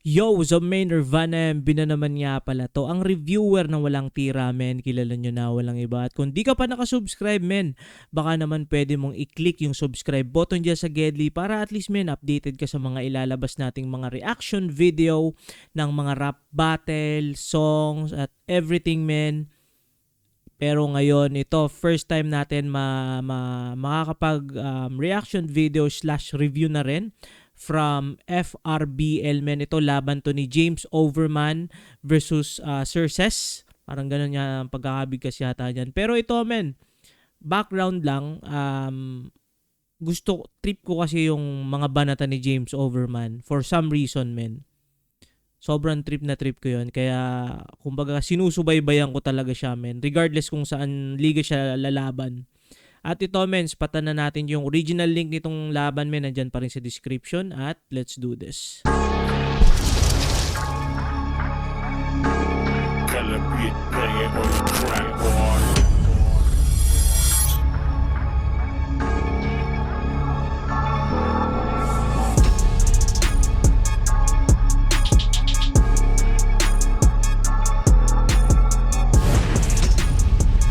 Yo, sa main Nirvana MB na naman nga pala to. Ang reviewer na walang tira, men. Kilala nyo na, walang iba. At kung di ka pa nakasubscribe, men, baka naman pwede mong i-click yung subscribe button dyan sa Gedli para at least, men, updated ka sa mga ilalabas nating mga reaction video ng mga rap battle, songs, at everything, men. Pero ngayon, ito, first time natin makakapag reaction video / review na rin from FRBL, men. Ito, laban to ni James Overman versus Sir Ses. Parang ganun nga ang pagkakabigkas yata dyan. Pero ito, men, background lang. Trip ko kasi yung mga banata ni James Overman. For some reason, men. Sobrang trip na trip ko yun. Kaya, kumbaga, sinusubaybayan ko talaga siya, men. Regardless kung saan liga siya lalaban. At ito, men, patan na natin yung original link nitong laban, men. Nandyan pa rin sa description. At let's do this.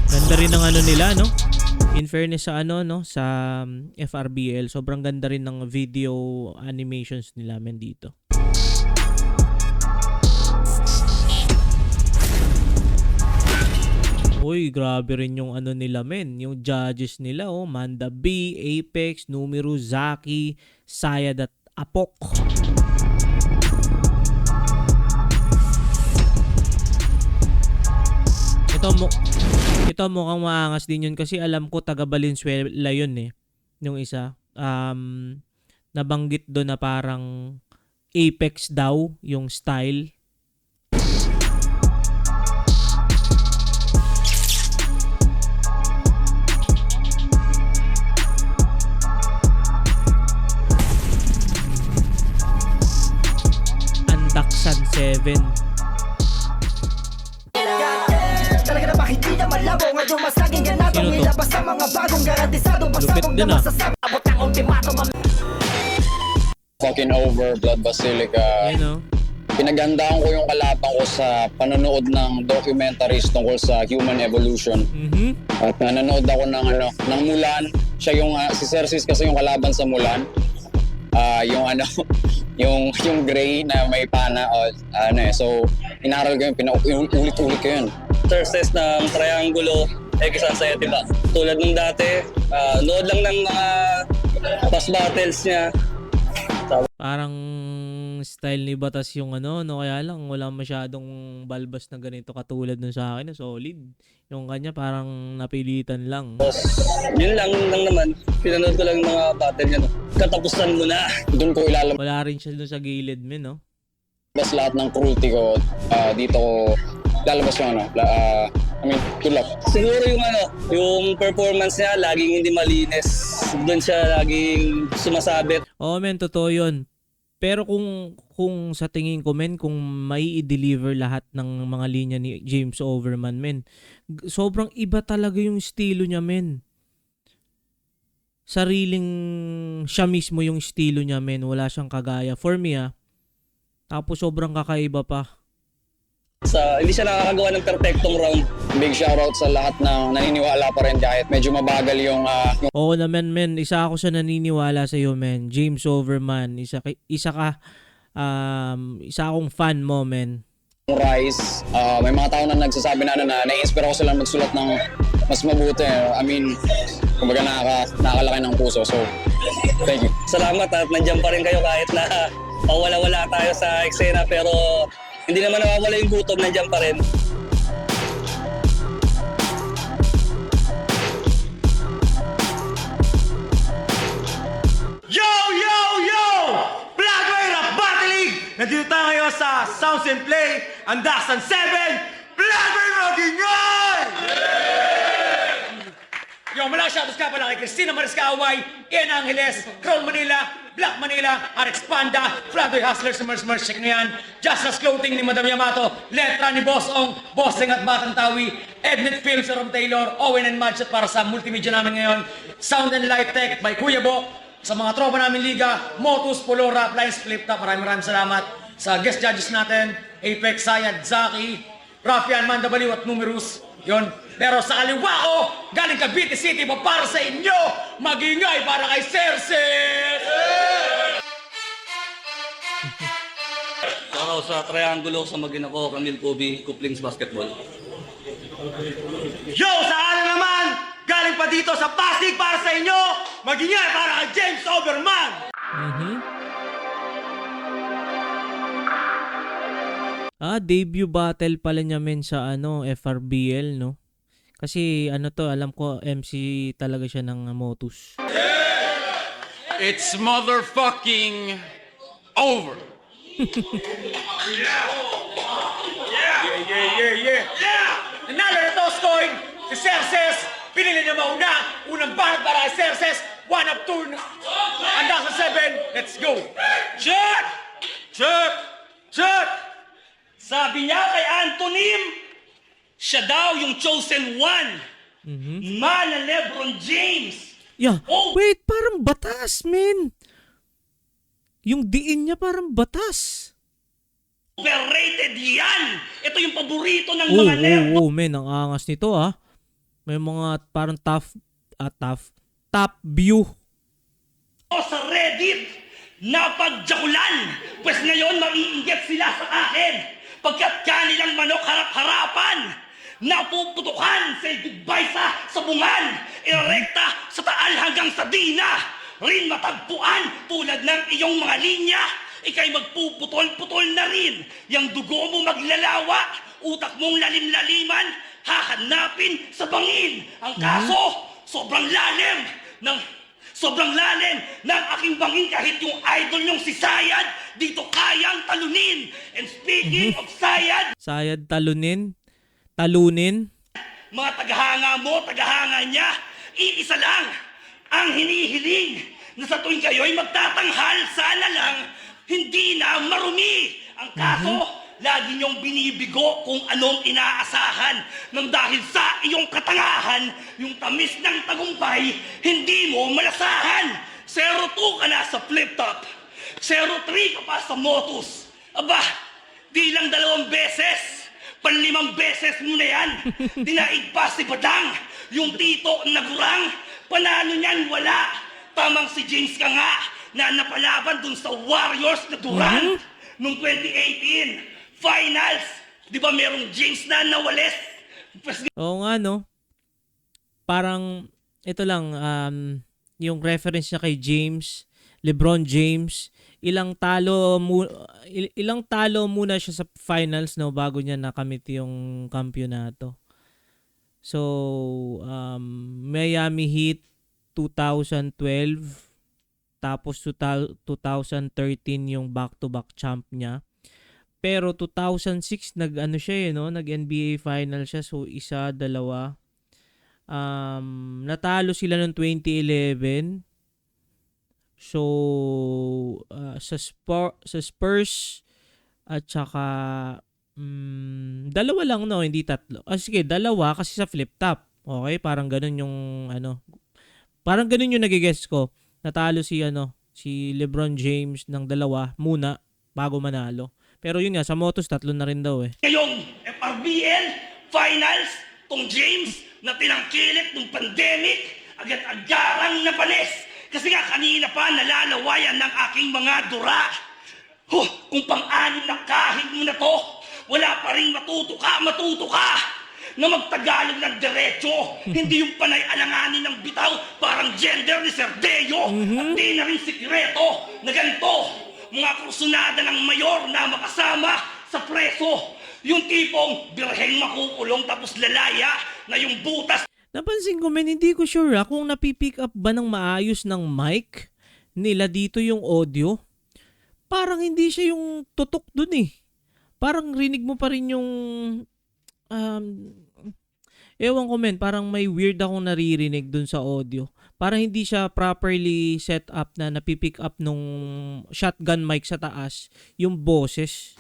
Ganda rin ng ano nila, no? In fairness sa sa FRBL, sobrang ganda rin ng video animations nila, men, dito. Uy, grabe rin yung nila, men. Yung judges nila, oh. Manda B, Apex, Numeru, Zaki, Sayad at Apok. Ito mukhang maangas din yun kasi alam ko taga Valenzuela yun eh. Yung isa. Nabanggit doon na parang Apex daw yung style. Andaksan 7. Lupit din Fucking over, Blood Basilica. Pinagandaan ko yung kalaban ko sa panonood ng documentaries tungkol sa human evolution. At nanonood ako ng Mulan. Siya yung si Xerxes kasi yung kalaban sa Mulan. Yung gray na may pana so inaral ko yun, ulit-ulit ko yun. Xerxes ng Triangulo, X saya, diba? Tulad ng dati, nood lang ng mga past battles niya. Parang style ni Batas yung kaya lang wala masyadong balbas na ganito katulad nun sa akin, solid. Yung kanya parang napilitan lang. Yun lang naman, pinanood ko lang mga battle niya, no? Katapusan mo na. Doon ko ilalabas. Wala rin siya doon sa gilid, men, no? Bas lahat ng cruelty ko, dito ko lalabas yung tulak. Siguro yung performance niya, laging hindi malinis. Doon siya laging sumasabit. Oo, men, totoo yun. Pero kung sa tingin ko, men, kung may i-deliver lahat ng mga linya ni James Overman, men, sobrang iba talaga yung estilo niya, men. Sariling siya mismo yung estilo niya, men. Wala siyang kagaya. For me, tapos sobrang kakaiba pa. Hindi siya nakakagawa ng perfectong round. Big shoutout sa lahat na naniniwala pa rin kahit medyo mabagal yung Oo naman, men. Isa ako sa naniniwala sa iyo, men. James Overman. Isa akong fan mo, men. Rise. May mga tao na nagsasabi na na-inspire ako silang magsulat ng mas mabuti. Kumbaga nakakalaki ng puso. So, thank you. Salamat at nandiyan pa rin kayo kahit na pawala-wala tayo sa eksena, pero hindi naman nawawala yung gutom, nandiyan pa rin. Yo! Black Rap Battle League! Nandito tayo ngayon sa Sounds and Play, Andaksan 7, Black Rap Gingoy! Yo, mula shoutouts ka pala kay Cristina Mariscaway, Ian Angeles, Crown Manila, Black Manila, RX Panda, Fladoy Hustler, Merch, check nyo yan. Just Clothing ni Madam Yamato, Letra ni Boss Ong, Bossing at Batang Tawi, Ednet Films, Rom Taylor, Owen and Madget para sa multimedia namin ngayon, Sound and Light Tech by Kuya Bo, sa mga tropa namin liga, Motus, Polo, Rap, Lines, Flip Top, maraming salamat. sa guest judges natin, Apex, Sayad, Zaki, Rafian, Mandabaliw at Numerous. Yon. Pero sa kaliwa ko, galing Cavite City pa para sa inyo, magingay para kay Serses! Araw sa Triangulo sa Maginako, Camille Kobe, Couplings Basketball. Yo! Sa akin naman, galing pa dito sa Pasig para sa inyo, magingay para kay James Overman! Debut battle pala niya men sa FRBL, no? Kasi alam ko MC talaga siya ng Motus. It's motherfucking over. Nanalo na toss coin, si Serses, pinili niya mauna, unang banat para kay Serses, 1 up 2, handa sa 7, let's go! Shot! Shot! Shot! Sabi niya kay Antonym, siya daw yung chosen one. Mana LeBron James. Yeah. Oh! Wait, parang batas, men. Yung diin niya parang batas. Overrated yan! Ito yung paborito ng mga LeBron. Men, ang angas nito May mga parang top view. Sa Reddit, napagjakulan. Pues ngayon, maiinggit sila sa akin. Pagkat kanilang manok harap-harapan, napuputukan sa goodbye sa sabungan, erekta sa taal hanggang sa dina, rin matagpuan tulad ng iyong mga linya, ikay magpuputol-putol na rin, yang dugo mo maglalawa, utak mong lalim-laliman, hahanapin sa bangin. Ang kaso, sobrang lalim ng aking bangin kahit yung idol nyong si Sayad dito kayang talunin. And speaking of Sayad talunin, mga tagahanga mo, tagahanga niya, iisa lang ang hinihiling na sa tuwing kayo'y magtatanghal, sana lang hindi na marumi. Ang kaso, lagi niyong binibigo kung anong inaasahan nang dahil sa iyong katangahan, yung tamis ng tagumpay, hindi mo malasahan. 0-2 ka na sa flip top, 0-3 ka pa sa Motus. Aba, di lang 2 beses, 5 beses mo na yan. Dinaig pa si Badang, yung tito na gurang, panalo niyan wala. Tamang si James ka nga, na napalaban dun sa Warriors na Durant noong 2018. Finals, di ba merong James na nawalis? Oo nga, no? Parang, ito lang, yung reference niya kay James, LeBron James, ilang talo muna siya sa finals, no, bago niya nakamit yung kampiyonato. So, Miami Heat 2012, tapos 2013 yung back-to-back champ niya. Pero 2006 nag-NBA final siya, so 1, 2. Natalo sila noong 2011. So sa Spurs at saka 2 lang, no, hindi 3. Sige, 2 kasi sa flip top. Okay, parang ganun yung parang ganun yung nagigess ko. Natalo si LeBron James ng 2 muna bago manalo. Pero yun nga, sa Motus, 3 na rin daw Ngayong FRBL Finals, tong James na tinangkilik ng pandemic, agad-agarang napalis. Kasi nga kanina pa nalalawayan ng aking mga dura. Kung pang-anim na kahig mo na to, wala pa rin matuto ka na magtagalog ng diretso. Hindi yung panay alanganin ng bitaw, parang gender ni Serdeo. At di na rin sikreto na ganito. Mga kursunada ng mayor na makasama sa preso. Yung tipong birheng makukulong tapos lalaya na yung butas. Napansin ko, men, hindi ko sure kung napipick up ba ng maayos ng mic nila dito yung audio. Parang hindi siya yung tutok dun Parang rinig mo pa rin yung ewan ko, men, parang may weird akong naririnig dun sa audio. Parang hindi siya properly set up na napipick up nung shotgun mic sa taas yung boses.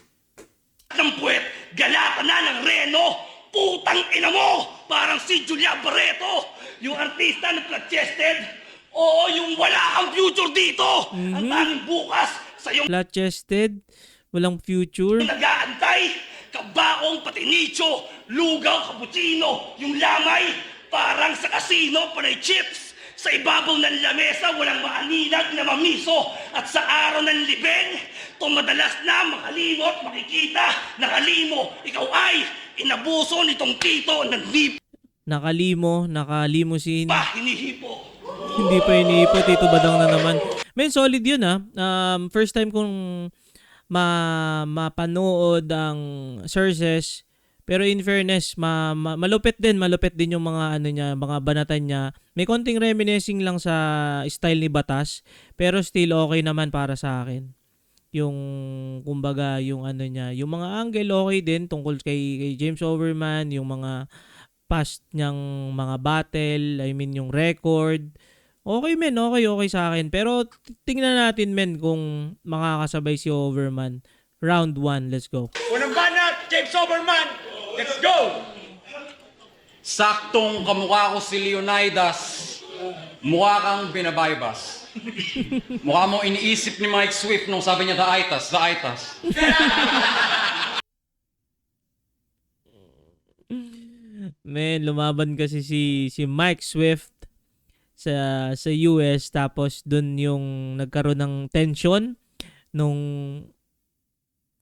Ng puwet, galata na ng Reno, putang ina mo! Parang si Julia Barreto, yung artista na flat-chested. Oo, yung wala kang future dito. Ang tanging bukas sa iyong Flat-chested, Walang future. Nag-aantay, kabaong, patinitso, lugaw, cappuccino, yung lamay, parang sa kasino, panay chips. Sa ibabaw ng lamesa, walang maaninag na mamiso. At sa araw ng libeng, madalas na makalimot, makikita, nakalimo. Ikaw ay inabuso nitong tito ng di Nakalimusin. pa hinihipo. Hindi pa iniipo, Tito Badang na naman. Men, solid yun first time kong mapanood ang sources. Pero in fairness, malupit din yung mga niya, mga banatan niya. May konting reminiscing lang sa style ni Batas, pero still okay naman para sa akin. Yung kumbaga yung niya, yung mga angle okay din tungkol kay James Overman, yung mga past niyang mga battle, I mean yung record. Okay men, okay sa akin. Pero tingnan natin men kung makakasabay si Overman. Round 1, let's go. Unang banat, James Overman. Let's go! Saktong kamukha ko si Leonidas, mukha kang binabaybas. Mukha mo iniisip ni Mike Swift nung sabi niya, the Aitas. Men, lumaban kasi si Mike Swift sa US, tapos dun yung nagkaroon ng tension nung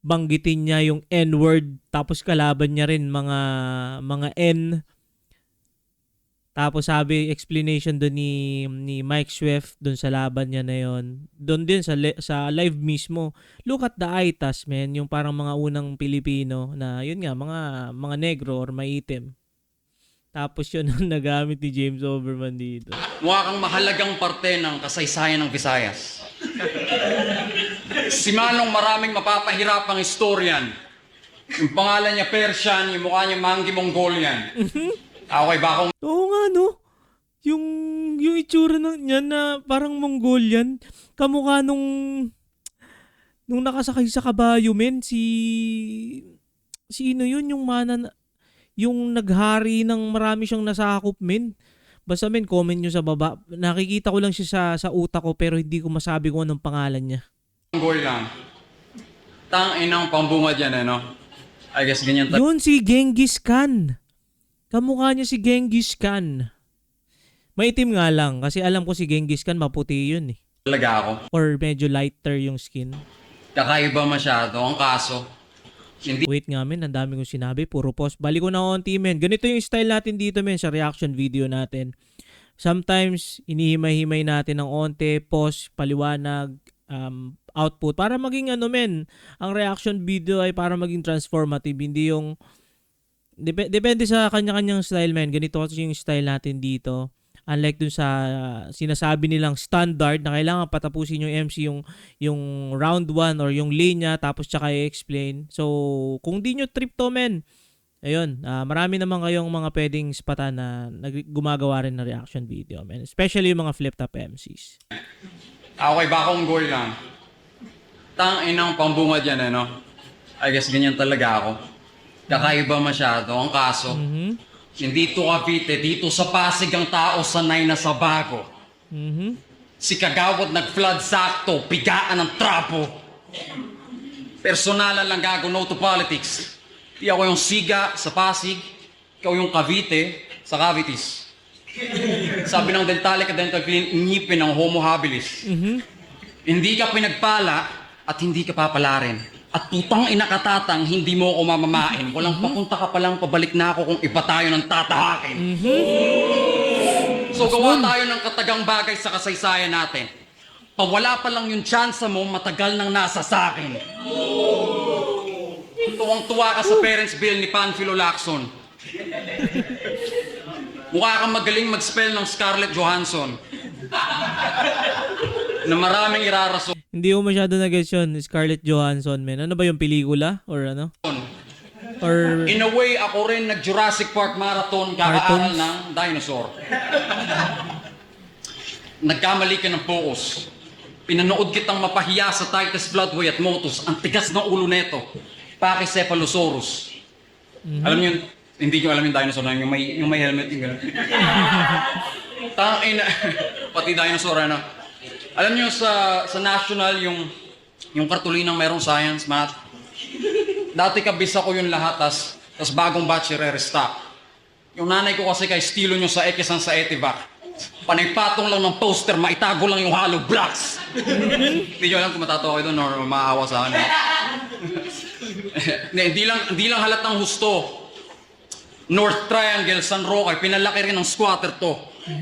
banggitin niya yung N-word, tapos kalaban niya rin mga N. Tapos sabi explanation doon ni Mike Swift doon sa laban niya na yon. Doon din sa live mismo. Look at the Aitas, man, yung parang mga unang Pilipino na yun nga mga negro or maitim. Tapos yun ang nagamit ni James Overman dito. Mukha kang mahalagang parte ng kasaysayan ng Visayas. Si Manong maraming mapapahirapang historian. Yung pangalan niya Persian, yung mukha niya Mangi Mongolian. Okay ba akong Oo nga no. Yung itsura niya na parang Mongolian, kamukha nung nakasakay sa kabayo men, sino yun yung yung naghari ng marami siyang nasakop men. Basta men, comment nyo sa baba. Nakikita ko lang siya sa utak ko pero hindi ko masabi kung anong pangalan niya. Mongolian? Tang-inang pambungad yan no? I guess ganyan Yun si Genghis Khan. Kamukha niya si Genghis Khan. Maitim nga lang kasi alam ko si Genghis Khan maputi yun talaga ako. Or medyo lighter yung skin. Kakaiba masyado. Ang kaso, hindi Wait nga men, ang dami kong sinabi, puro pause. Balik ko na onti men. Ganito yung style natin dito men sa reaction video natin. Sometimes, inihimay-himay natin ng onte, pause, paliwanag, output. Para maging men, ang reaction video ay para maging transformative. Hindi yung, depende sa kanya-kanyang style men. Ganito kasi yung style natin dito. Unlike dun sa sinasabi nilang standard na kailangan patapusin yung MC yung round 1 or yung linya tapos tsaka i-explain. So, kung di nyo trip to men, ayun, marami naman kayong mga pwedeng spatan na gumagawa rin ng reaction video men. Especially yung mga flip-top MCs. okay ba akong goal lang? Tang-inang pambungad yan no? I guess ganyan talaga ako. Kakaiba masyado. Ang kaso, hindi to Cavite, dito sa Pasig ang tao sanay na sa bago. Si Kagawad nag-flood sakto, pigaan ng trapo. Personalan lang gago, no to politics. Di ako yung Siga sa Pasig, ikaw yung Cavite sa Cavities. Sabi ng Dentalica Dental Clinic, ngipin ng Homo habilis. Hindi ka pinagpala at hindi ka papalarin. At putang inakatatang, hindi mo ako mamamain. Walang papunta ka palang, pabalik na ako kung iba tayo ng tatahakin. So gawa tayo ng katagang bagay sa kasaysayan natin. Pawala pa lang yung tsansa mo, matagal nang nasa sakin. Tuwang-tuwa ka sa parents bill ni Panfilo Lacson. Mukha kang magaling mag-spell ng Scarlett Johansson. Na maraming irarason. Hindi ko masyado na-guess yun, Scarlett Johansson men. Ano ba yung pelikula? Or ano? Or In a way, ako rin nag-Jurassic Park Marathon kakaaral ng dinosaur. Nagkamali ka ng focus. Pinanood kitang mapahiya sa Titus Bloodway at Motus. Ang tigas ng ulo neto. Pachycephalosaurus. Alam niyo, hindi nyo alam yung dinosaur na yung may helmet yung gano'n. Tangina, pati dinosaur ano. Alam niyo sa national yung kartulinang merong science, math, Dati kabisa ko yung lahat, tas bagong batch re-restock. Yung nanay ko kasi kay estilo nyo sa Ekisan sa Etivac. Panay-patong lang ng poster, maitago lang yung hollow blocks. Hindi nyo alam kung matatawa kayo doon or maawa sa akin. Hindi lang halatang husto. North Triangle, San Roque, pinalaki rin ng squatter to.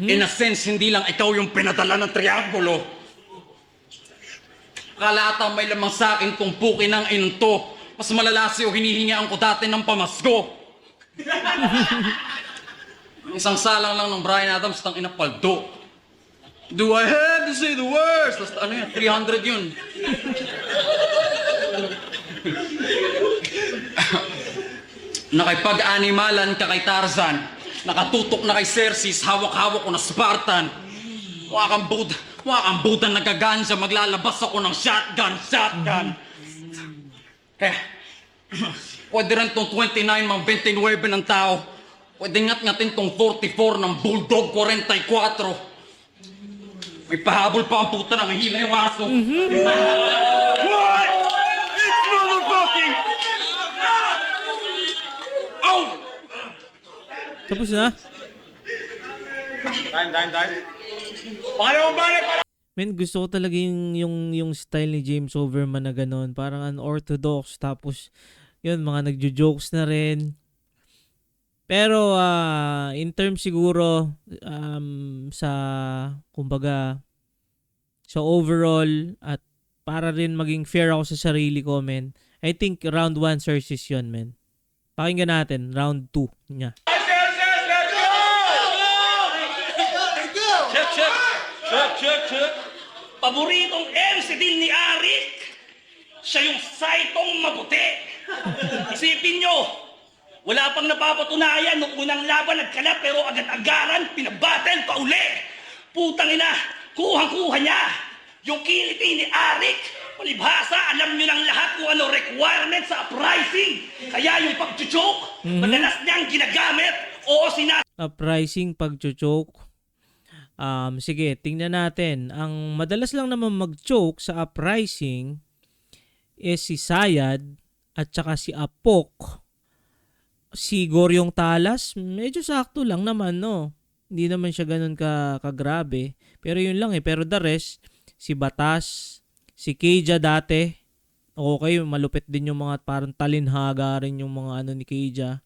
In a sense, hindi lang ikaw yung pinadala ng triangulo. Kalata may lamang sa akin tong puki ng into. Mas malala sa'yo, hinihingaan ko dati ng pamasko. Isang salang lang ng Bryan Adams, tang inapaldo. Do I have to say the words? Basta ano yan, 300 yun. Nakipag-animalan ka kay Tarzan. Nakatutok na kay Xerxes, hawak-hawak ko na Spartan. Wakang Buddha nagagansya, maglalabas ako ng shotgun. Pwede rin tong 29 mang 29 ng tao. Pwede ngat-ngatin tong 44 ng Bulldog 44. May pahabol pa ang puta ng hila yung aso. What? It's motherfucking... Oh! Tapos na? Time. Pangalawang balik para... Men, gusto ko talaga yung style ni James Overman na gano'n. Parang unorthodox. Tapos, yun, mga nagjo-jokes na rin. Pero, in terms siguro, kumbaga, sa overall, at para rin maging fair ako sa sarili ko, men, I think round 1 Xerxes yun, men. Pakinggan natin, round 2 niya. Check. Paboritong MC din ni Arik. Siya yung saitong mabuti. Isipin nyo, wala pang napapatunayan nung unang laban nagkalat pero agad-agaran, pinabattle pa uli. Putang ina, kuhang-kuha niya. Yung kiliti ni Arik, palibhasa, alam nyo ng lahat kung ano requirement sa uprising. Kaya yung pag-joke, madalas niyang ginagamit o Uprising, pag-joke. Sige, tingnan natin. Ang madalas lang naman mag-joke sa uprising is si Sayad at saka si Apok. Si Goryong Talas, medyo sakto lang naman, no? Hindi naman siya ganun kagrabe. Pero yun lang Pero the rest, si Batas, si Keija dati. Okay, malupit din yung mga parang talinhaga rin yung mga ano ni Keija.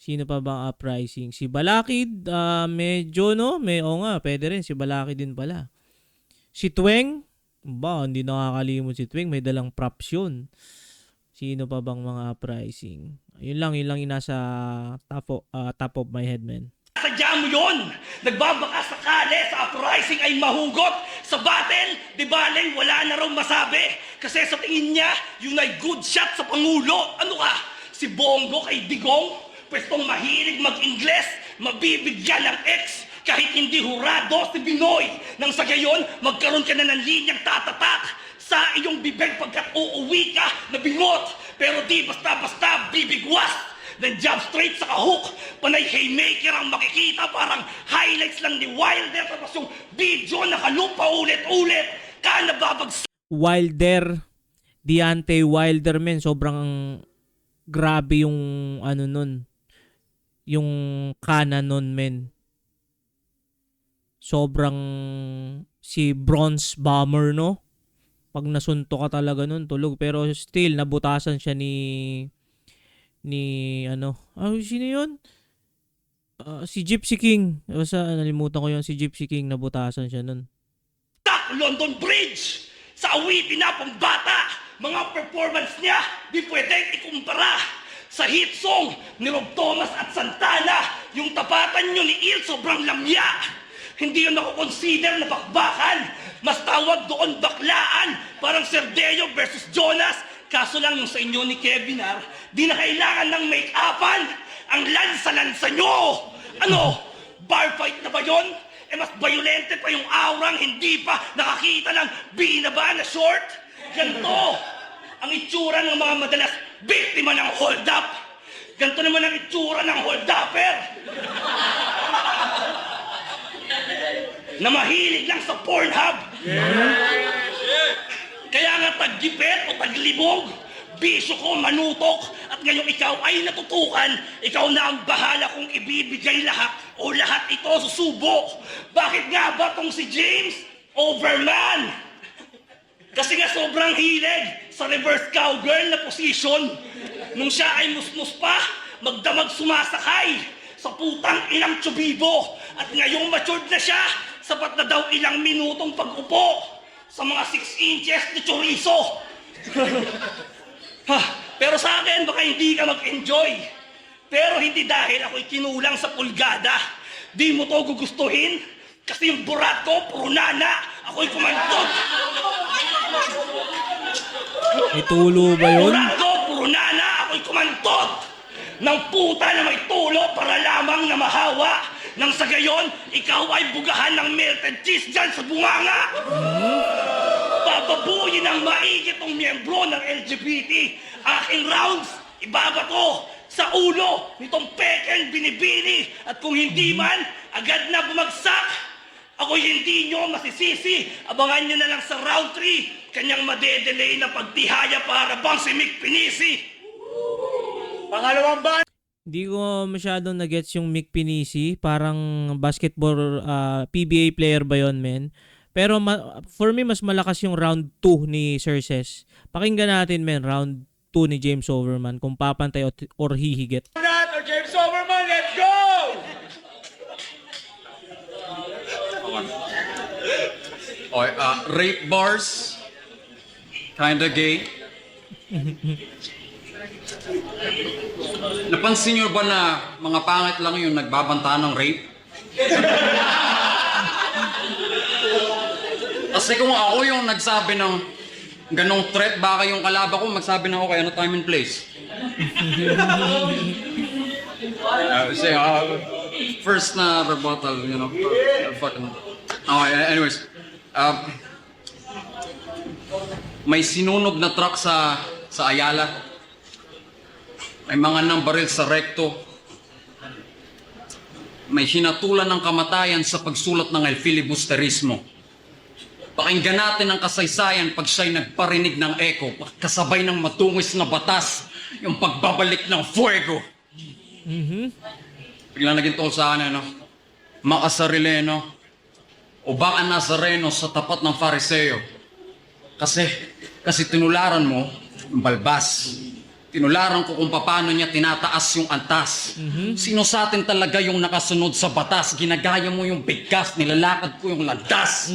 Sino pa ba ang uprising? Si Balakid, medyo pwede rin. Si Balakid din pala. Si Tweng, hindi nakakalimot si Tweng. May dalang props yun. Sino pa bang mga uprising? Yun lang yung nasa top of my head, man. Sadya mo yun! Nagbabaka sakali sa uprising ay mahugot. Sa battle, di baling wala na raw masabi. Kasi sa tingin niya, yun ay good shot sa Pangulo. Ano ka? Si Bongo kay Digong? Pwestong mahilig mag-Ingles, mabibigyan ng X kahit hindi hurado si Binoy. Nang sa gayon, magkaroon ka na ng linyang tatatak sa iyong bibig pagkat uuwi ka na bingot. Pero di basta-basta bibigwas. Then jab straight sa kahuk. Panay haymaker ang makikita, parang highlights lang ni Wilder. Tapos yung video nakalupa ulit-ulit. Ka nababagsak. Wilder, Deontay Wilder, men, sobrang grabe yung nun. Yung kanan nun, men. Sobrang si Bronze Bomber, no? Pag nasunto ka talaga nun, tulog. Pero still, nabutasan siya sino yun? Si Gypsy King. Nalimutan ko yun, si Gypsy King, nabutasan siya nun. London Bridge! Sa awitin na pambata! Mga performance niya, di pwedeng ikumpara! Sa hit song ni Rob Thomas at Santana, yung tapatan nyo ni Il sobrang lamya. Hindi yun ako consider na bakbakan. Mas tawag doon baklaan. Parang Serdeo versus Jonas. Kaso lang yung sa inyo ni Kevin, di na kailangan ng make-upan. Ang lansa-lansa nyo. Ano? Bar fight na ba yun? Mas violente pa yung aurang hindi pa nakakita ng binaba na short. Ganto ang itsura ng mga madalas biktima ng hold-up. Ganto naman ang itsura ng hold-upper. Na mahilig lang sa Pornhub. Kaya nga taggipet o taglibog, bisyo ko manutok at ngayong ikaw ay natutukan, ikaw na ang bahala kung ibibigay lahat o lahat ito susubok. Bakit nga ba tong si James Overman? Kasi nga sobrang hilig sa reverse cowgirl na position. Nung siya ay musmus pa, magdamag sumasakay sa putang inang tsubibo. At ngayong matured na siya, sapat na daw ilang minutong pag-upo sa mga 6 inches na chorizo. Pero sa akin, baka hindi ka mag-enjoy. Pero hindi dahil ako'y kinulang sa pulgada. Di mo to gugustuhin kasi yung burat ko, puro nana. Ako'y kumandot. May tulo ba yun? Burat ko, puro nana. Ako'y kumandot ng puta na may tulo para lamang na mahawa. Nang sa gayon, ikaw ay bugahan ng melted cheese dyan sa bunganga. Bababuyin ang maigit ng miyembro ng LGBT. Aking rounds, ibabato sa ulo nitong peken binibini. At kung hindi man, agad na bumagsak. Ako'y hindi nyo masisisi. Abangan nyo na lang sa round 3. Kanyang madedelay na pagtihaya para bang si Mick Pinisi. Pangalawang ban. Hindi ko masyadong nagets yung Mick Pinisi. Parang basketball PBA player ba yun, men? Pero for me, mas malakas yung round 2 ni Cerces. Pakinggan natin, men, round 2 ni James Overman. Kung papantay or hihigit. Or James Overman, let's go! Okay, rape bars, kinda gay. Napansin niyo ba na mga pangit lang yung nagbabanta ng rape? Kasi kung ako yung nagsabi ng ganong threat, baka yung kalaban ko magsabi na okay, ano time and place? First na rebuttal, you know, fucking... Okay, anyways. May sinunog na truck sa Ayala. May mga nang baril sa rekto. May hinatulan ng kamatayan sa pagsulat ng El Filibusterismo. Pakinggan natin ang kasaysayan pag siya'y nagparinig ng echo, kasabay ng matungis na batas, yung pagbabalik ng fuego. Biglang naging tol sa akin, no? Makasarileno, o baka Nazareno sa tapat ng Fariseo. Kasi tinularan mo yung balbas. Tinularan ko kung paano niya tinataas yung antas. Sino sa atin talaga yung nakasunod sa batas? Ginagaya mo yung bigkas, nilalakad ko yung landas.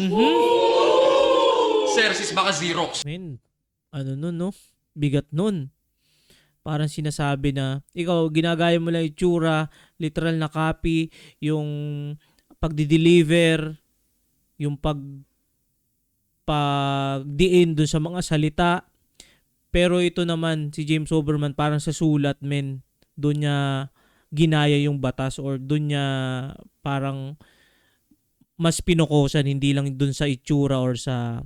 Cerces, baka Xerox. Men, ano nun, no? Bigat nun. Parang sinasabi na, ikaw, ginagaya mo lang yung itsura, literal na copy, yung pagdi-deliver, yung pagdiin dun sa mga salita. Pero ito naman, si James Overman, parang sa sulat, men, doon niya ginaya yung batas or doon niya parang mas pinokosan, hindi lang doon sa itsura or sa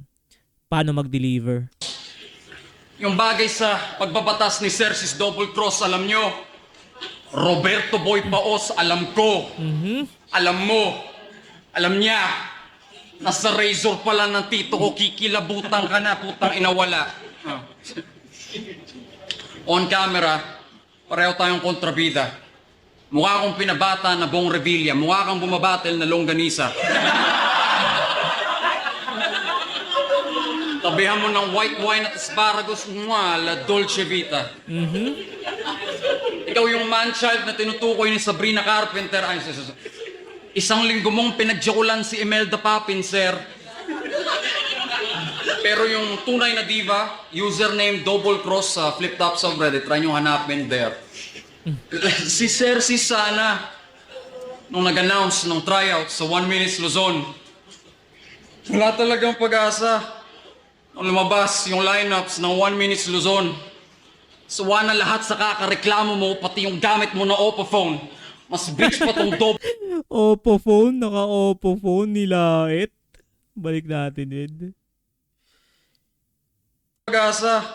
paano mag-deliver. Yung bagay sa pagbabatas ni Cerces Double Cross, alam nyo, Roberto Boy Paos, alam ko, alam mo, alam niya, nasa razor pala ng tito ko, kikilabutan ka na, putang inawala. On camera, pareho tayong kontrabida. Mukha akong pinabata na Bong Revilla, mukha kang bumabatel na longganisa. Tabihan mo ng white wine at asparagus, la Dolce Vita. Ikaw yung man-child na tinutukoy ni Sabrina Carpenter. Ay, isang linggo mong pinagjakulan si Imelda Papin, sir. Pero yung tunay na diva, username double cross sa flip-top subreddit, try nyo hanapin there. Si Cerces sana, nung nag-announce ng tryout sa 1 Minutes Luzon, wala talagang pag-asa. Nung lumabas yung lineups ng 1 Minutes Luzon, sawa na lahat sa kakareklamo mo, pati yung gamit mo na Oppo phone. Mas bitch pa tong double Oppo phone, naka-Oppo phone, nilait. Balik natin, Ed. pag-asa.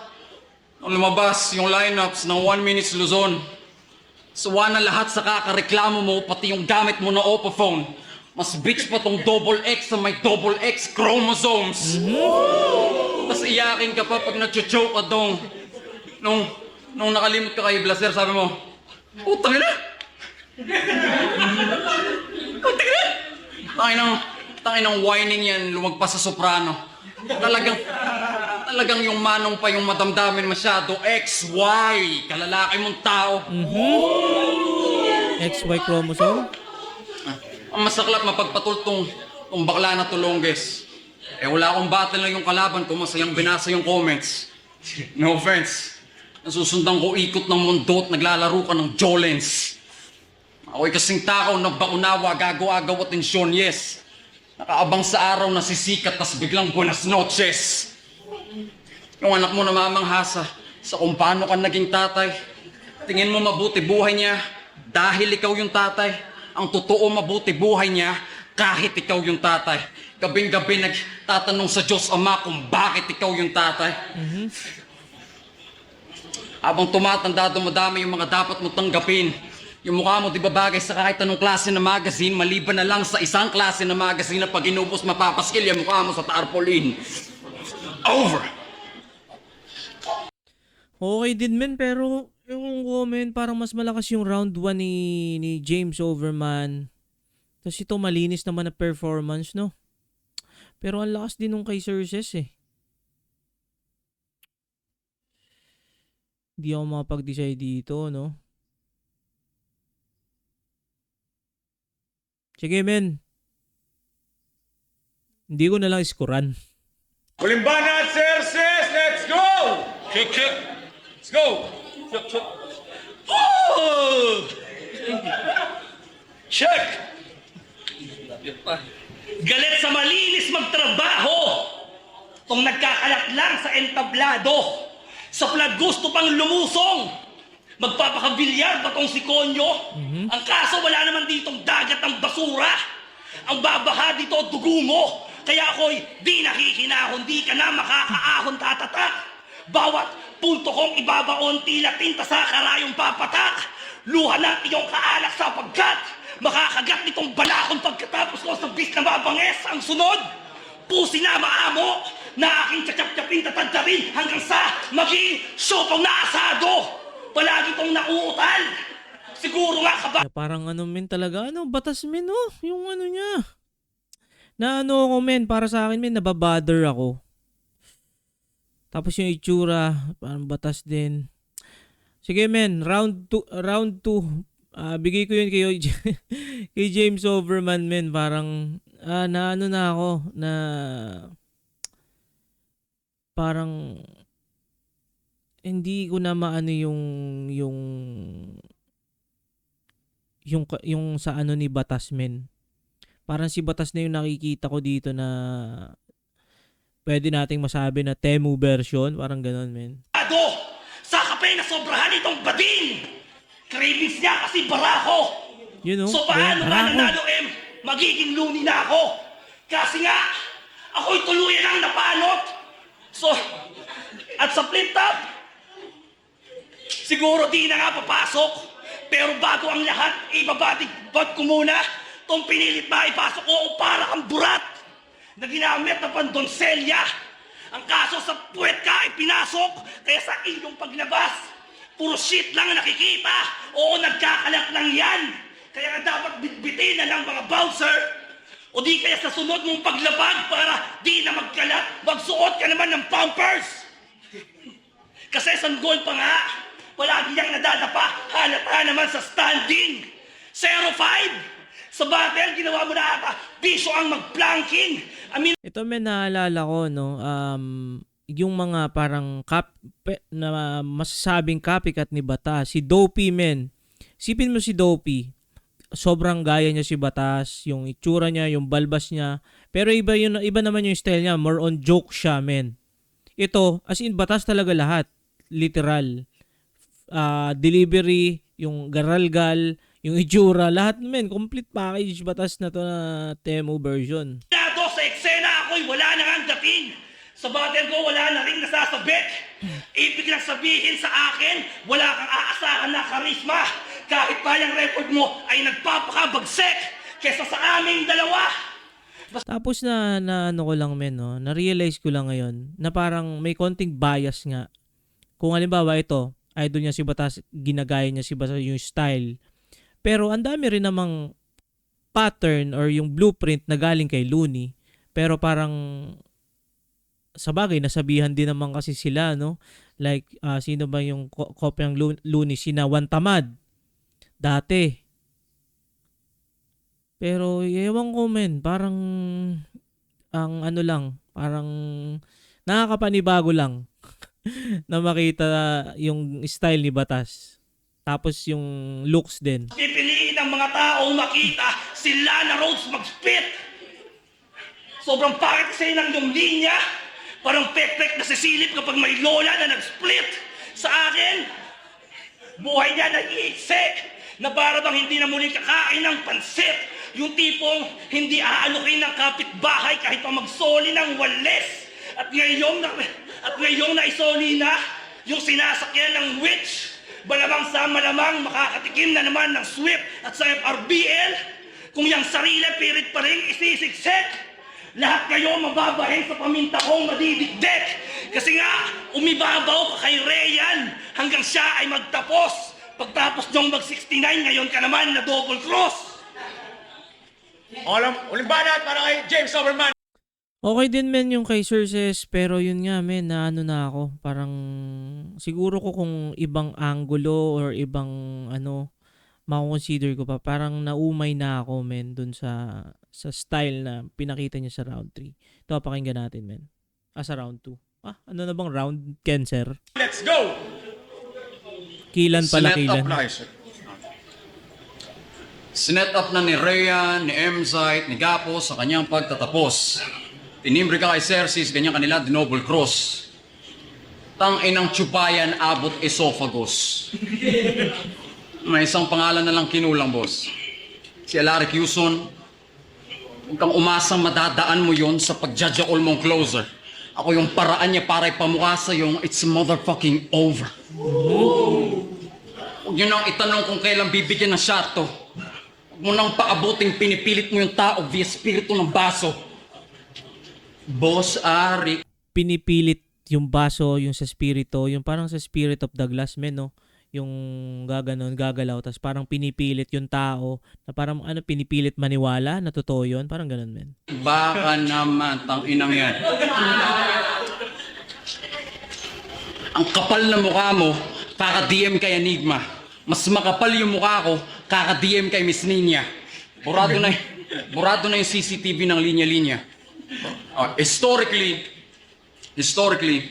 Nung lumabas yung lineups ng 1 Minutes Luzon, sawa na lahat sa kakareklamo mo, pati yung gamit mo na Oppo phone. Mas bitch pa tong double X na may double X chromosomes. Tapos iyakin ka pa pag nag-choke ka dong. Nung nakalimot ka kay Blaster, sabi mo, utang ina! Utang ina! Tangin ng whining yan, lumagpas sa soprano. Talagang yung manong pa yung madamdamin masyado. XY, kalalaki mong tao. XY chromosome? Ang masaklap mapagpatultong tong bakla na tulongges. Wala akong battle na yung kalaban ko, masayang binasa yung comments. No offense. Nasusundan ko ikot ng mundo at naglalaro ka ng Jolens. Ako'y kasing takaw na baunawa, gago-agaw at tensyon, yes. Nakaabang sa araw na sisikat, tas biglang buenas noches. Yung anak mo namamanghasa sa kung paano ka naging tatay. Tingin mo mabuti buhay niya dahil ikaw yung tatay. Ang totoo mabuti buhay niya kahit ikaw yung tatay. Gabing-gabi nagtatanong sa Diyos Ama kung bakit ikaw yung tatay. Habang tumatanda, dumadami yung mga dapat mo tanggapin. Yung mukha mo di ba bagay sa kahit anong klase na magazine, maliban na lang sa isang klase na magazine na pag inubos mapapaskil yung mukha mo sa tarpaulin. Over! Okay din men, pero yung comment parang mas malakas yung round 1 ni James Overman. Tapos ito malinis naman na performance, no? Pero ang lakas din nung kay Cerces eh. Hindi ako makapag-decide dito, no? Sige men. Hindi ko na lang iskuran. Kulimbana at Cerces, let's go! Kick. Let's go! Oh! Check! Galit sa malinis magtrabaho. Tong nagkakalat lang sa entablado. Sa flag gusto pang lumusong. Magpapakabilyar ba tong si Konyo? Ang kaso wala naman ditong dagat ng basura. Ang babaha dito dugo mo. Kaya ako'y di nakikinahon, di ka na makakaahon tatatak. Bawat punto kong ibabaon tila tinta sa karayong papatak. Luha ng iyong kaalak sapagkat makakagat nitong balakon pagkatapos ko sa bis na mabanges ang sunod. Pusi na maamo na aking tsatsap-tsapin tatadyarin hanggang sa maging sopong na asado. Palagi tong nauutal. Siguro nga kaba... Parang ano men talaga, batas men oh, yung ano niya. Na ano ako men, para sa akin men, nababother ako. Tapos yung itsura, parang batas din. Sige men, round 2, bigay ko yun kay James Overman men, parang na ano na ako, na parang hindi ko na maano yung sa ano ni Batas men. Parang si Batas na yung nakikita ko dito na pwede nating masabi na Temu version, parang ganoon men. Sa kape na sobrahan itong bading. Cravings niya kasi barako. You know, So paano barako. ba nanalo magiging luni na ako? Kasi nga, ako'y tuluyan ang napanot. So, at sa flip top, siguro di na nga papasok. Pero bago ang lahat, ibabatig-bag ko muna tong pinilit na ipasok ko o para kang burat na ginamit na pandonselya. Ang kaso sa puwet ka ipinasok, kaya sa iyong paglabas, puro shit lang ang nakikita. Oo, nagkakalat lang yan. Kaya nga dapat bitbitin na lang mga bouncer. O di kaya sa sunod mong paglabag para di na magkalat, magsuot ka naman ng pampers. Kasi sanggol pa nga, palagi niyang nadadapa, halata naman sa standing. 0-5, sa battle, ginawa mo na ata, bisyo ang mag-planking. Ito may naalala ko, no, yung mga parang na masasabing copycat ni Batas, si Dopey men. Sipin mo si Dopey, sobrang gaya niya si Batas, yung itsura niya, yung balbas niya. Pero iba naman yung style niya, more on joke siya men. Ito, as in Batas talaga lahat, literal. Delivery, yung garalgal, yung itsura, lahat men, complete package Batas na to na Temu version. Sa eksena ako'y wala na ang dating. Sa battle ko wala na rin nasasabit. Ibig lang sabihin sa akin, wala kang aasahan na karisma. Kahit pa yung record mo ay nagpapakabagsek kesa sa aming dalawa. Tapos na ano ko lang men, no, na-realize ko lang ngayon na parang may konting bias nga Kung halimbawa ito, idol niya si Batas, ginagaya niya si Batas yung style. Pero ang dami rin namang pattern or yung blueprint na galing kay Looney. Pero parang sa bagay, nasabihan din naman kasi sila, no? Like, sino ba yung kopya ng Looney? Sina Juan Tamad. Dati. Pero, ewan ko men, parang, ang ano lang, parang, nakakapanibago lang na makita yung style ni Batas. Tapos yung looks din. Pipiliin ng mga taong makita si Lana Rhodes mag-spit. Sobrang pangit kasi ng yung linya. Parang pek-pek na sisilip kapag may lola na nag-split. Sa akin, buhay niya nag-iiksi na para bang hindi na muling kakain ng pansit. Yung tipong hindi aalukin ng kapitbahay kahit pa magsoli ng walis. At ngayong naisoli na yung sinasakyan ng witch, malamang sa malamang makakatikim na naman ng SWIFT at sa FRBL. Kung yung sarili pirit pa rin isisiksik, lahat kayo mababahin sa paminta kong madidikdik. Kasi nga, umibabaw ka kay Rayan hanggang siya ay magtapos. Pagtapos niyong mag-69, ngayon ka naman na double cross. Uling banat para kay James Overman. Okay din men yung kay Sir Ses, pero yun nga men, na ano na ako, parang siguro ko kung ibang angulo or ibang ano, mako-consider ko pa, parang naumay na ako men dun sa style na pinakita niya sa round 3. Ito, pakinggan natin men. Sa round 2. Ano na bang round? Cancer? Let's go! Kilan pala, Sinet kilan. up na kayo, sir. Sinet up na ni Rhea, ni Emzite, ni Gapo sa kanyang pagtatapos. Tinimbre ka kay Cersis, ganyan kanila, dinoble cross. Tang inang tsupayan, abot esophagus. May isang pangalan na lang kinulang, boss. Si Alaric Yuson. Huwag kang umasang madadaan mo yon sa pagjajaol mong closer. Ako yung paraan niya para ipamukha sa yung it's motherfucking over. Huwag nyo nang itanong kung kailan bibigyan ng shot to. Huwag mo nang paabuting pinipilit mo yung tao via spirito ng baso. Boss Ari. Pinipilit yung baso, yung sa spirito, yung parang sa Spirit of the Glass men, no? Yung gagalaw, tapos parang pinipilit yung tao, na parang pinipilit maniwala na totoo yun, parang ganun men. Baka naman, tang inang yan. Ang kapal na mukha mo, kaka-DM kay Enigma. Mas makapal yung mukha ko, kaka-DM kay Miss Ninya. Burado na yung CCTV ng linya-linya. Historically,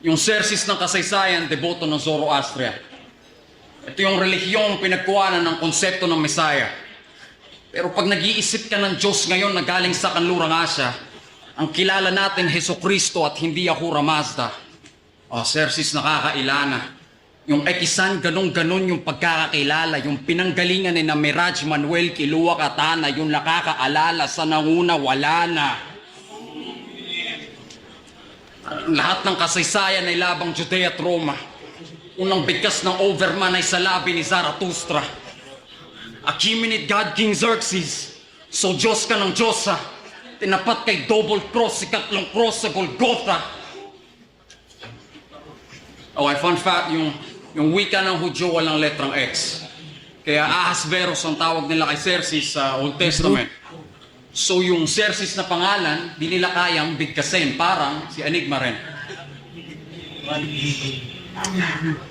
yung Cersis ng kasaysayan, deboto ng Zoroastria. Ito yung relihiyong pinagkuhanan ng konsepto ng Mesaya. Pero pag nag-iisip ka ng Diyos ngayon na galing sa kanlurang Asya, ang kilala natin Heso Kristo at hindi Ahura Mazda. Cersis nakakailana. Yung Ekisan, ganun-ganun yung pagkakakilala. Yung pinanggalingan ni na Miraj Manuel Kilua Katana, yung nakakaalala sa nanguna, wala na. Lahat ng kasaysayan ay labang Judea at Roma. Unang bigkas ng Overman ay sa labi ni Zarathustra. Achimenid God King Xerxes, so Diyos ka ng Diyosa. Tinapat kay double cross, ikatlong cross sa Golgotha. Fun fact, yung wika ng Hudyo walang letrang X. Kaya Ahasveros ang tawag nila kay Xerxes sa Old Testament. So yung Xerxes na pangalan, di nila kayang bigkasin, parang si Enigma rin.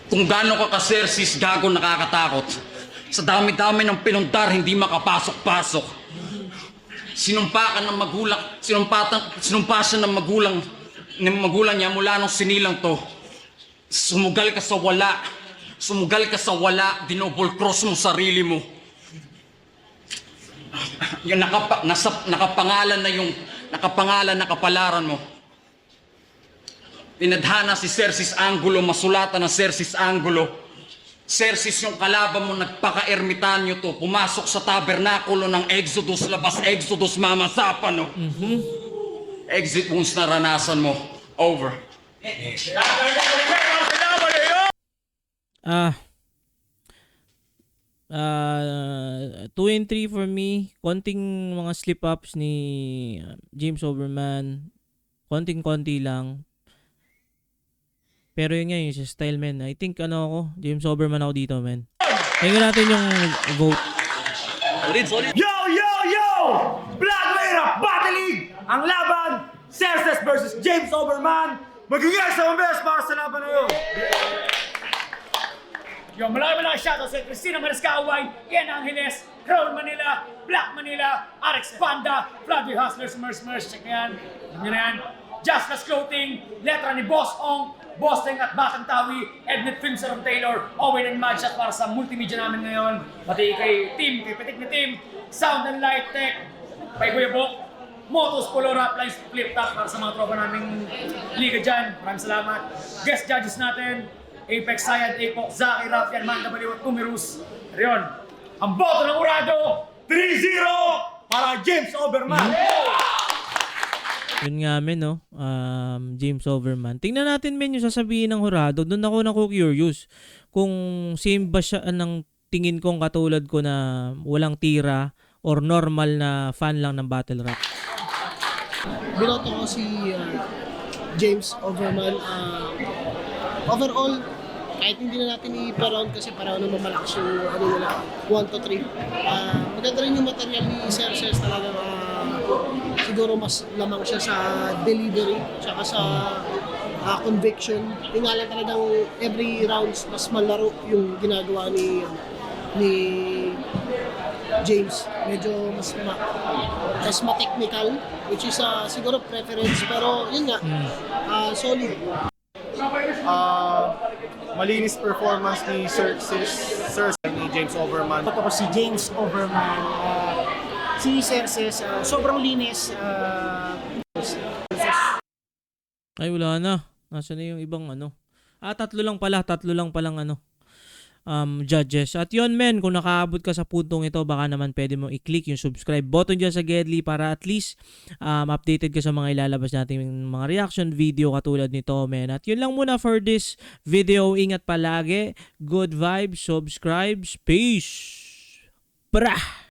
Kung gaano ka ka-Xerxes, gago nakakatakot. Sa dami-dami ng pinundar, hindi makapasok-pasok. Sinumpa ka ng magulang, sinumpa siya ng magulang niya mula nung sinilang to. Sumugal ka sa wala, dinouble cross mo sarili mo. Yung nakapangalan na kapalaran mo. Tinadhana si Xerxes Angulo, masulatan na Xerxes Angulo. Xerxes yung kalaban mo, nagpaka-ermitanyo to, pumasok sa tabernakulo ng Exodus, labas Exodus, mamasapan no. Exit wounds na ranasan mo. Over. 2 and 3 for me. Konting mga slip-ups ni James Overman. Konting-konti lang. Pero yun nga, yung sa style, men. I think, James Overman ako dito, men. Tingnan natin yung vote. Yo, yo, yo! Black Mirror Battle League! Ang laban, Cerces versus James Overman. Magiging sa mabes para sa laban na yun. Yo, malaki shoutout sa Cristina Mariscaway, Ian Angeles, Crown Manila, Black Manila, RX Panda, Flavio Hustlers, Merch, check na yan. Alam na yan. Just Las Clothing, letra ni Boss Ong, Boss Teng at Batang Tawi, Ednet Films Aaron Taylor, Owen and Madshot para sa multimedia namin ngayon. Pati kay Patik na team, Sound and Light Tech, kay Kuya Bok, Motos Polo Rap Lines Flip Top para sa mga tropa naming liga dyan. Maraming salamat. Guest judges natin, Apex Sayad, Apoc, Zaki, Rafian, Manda Baliw at Tumirus. Riyon, ang boto ng Urado, 3-0 para James Overman. Yun nga, men, no? James Overman. Tingnan natin, men, yung sasabihin ng hurado. Doon ako curious kung same ba siya ng tingin kong katulad ko na walang tira or normal na fan lang ng battle rap. Binoto ko si James Overman. Overall, kahit hindi na natin i-round kasi para naman malakas yung nila, 1 to 3. Maganda rin yung material ni Cerces talaga. Siguro mas lamang siya sa delivery, tsaka sa conviction. Yung nga lang talagang every rounds mas malaro yung ginagawa ni James. Medyo mas ma-technical, which is siguro preference, pero yun nga, solid. Malinis performance ni Cerces ni James Overman. Ito ko si James Overman. Si Cerces, sobrang linis. Ay, wala na. Nasaan na yung ibang tatlo lang palang judges. At yun, men, kung nakaabot ka sa puntong ito, baka naman pwede mo i-click yung subscribe button dyan sa Gedli para at least updated ka sa mga ilalabas natin mga reaction video katulad nito, men. At yun lang muna for this video. Ingat palagi. Good vibes. Subscribe. Peace. Brah!